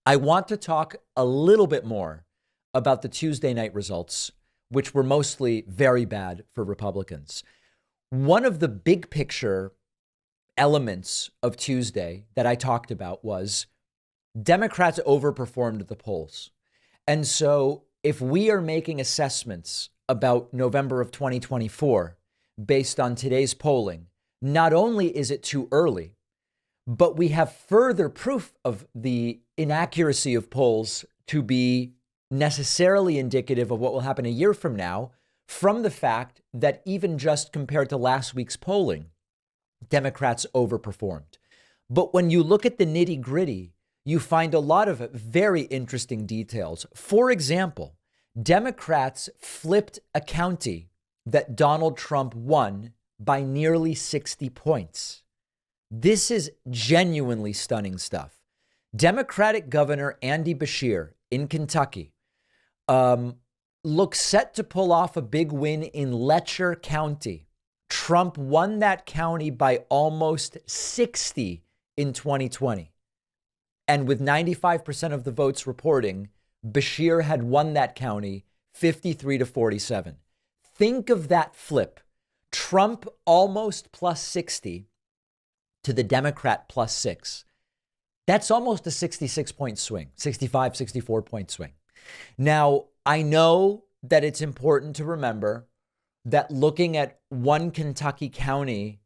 I want to talk a little bit more about the Tuesday night results, which were mostly very bad for Republicans. One of the big picture elements of Tuesday that I talked about was Democrats overperformed at the polls. And so if we are making assessments about November of 2024 based on today's polling, not only is it too early, but we have further proof of the inaccuracy of polls to be necessarily indicative of what will happen a year from now from the fact that even just compared to last week's polling, Democrats overperformed. But when you look at the nitty gritty, you find a lot of very interesting details. For example, Democrats flipped a county that Donald Trump won by nearly 60 points. This is genuinely stunning stuff. Democratic Governor Andy Beshear in Kentucky looks set to pull off a big win in Letcher County. Trump won that county by almost 60 in 2020. And with 95% of the votes reporting, Beshear had won that county 53 to 47. Think of that flip. Trump almost plus 60 to the Democrat plus 6. That's almost a 66-point swing, 65, 64-point swing. Now, I know that it's important to remember that looking at one Kentucky county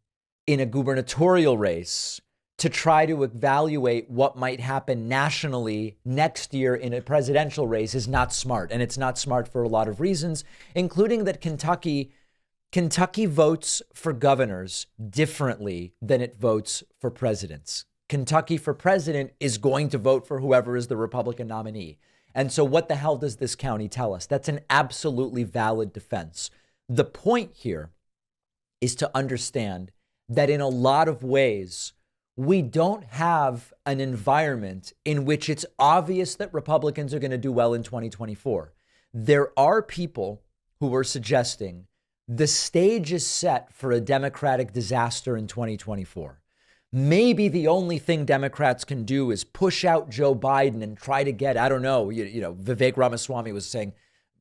in a gubernatorial race to try to evaluate what might happen nationally next year in a presidential race is not smart. And it's not smart for a lot of reasons, including that Kentucky votes for governors differently than it votes for presidents. Kentucky for president is going to vote for whoever is the Republican nominee. And so what the hell does this county tell us? That's an absolutely valid defense. The point here is to understand that in a lot of ways, we don't have an environment in which it's obvious that Republicans are going to do well in 2024. There are people who are suggesting the stage is set for a Democratic disaster in 2024. Maybe the only thing Democrats can do is push out Joe Biden and try to get, I don't know, Vivek Ramaswamy was saying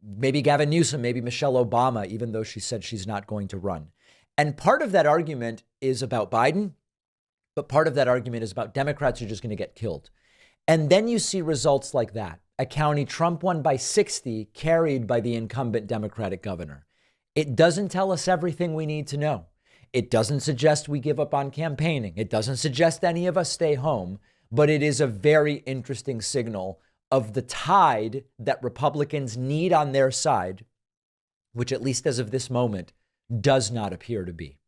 maybe Gavin Newsom, maybe Michelle Obama, even though she said she's not going to run. And part of that argument is about Biden, but part of that argument is about Democrats are just going to get killed. And then you see results like that. A county Trump won by 60, carried by the incumbent Democratic governor. It doesn't tell us everything we need to know. It doesn't suggest we give up on campaigning. It doesn't suggest any of us stay home, but it is a very interesting signal of the tide that Republicans need on their side, which at least as of this moment does not appear to be.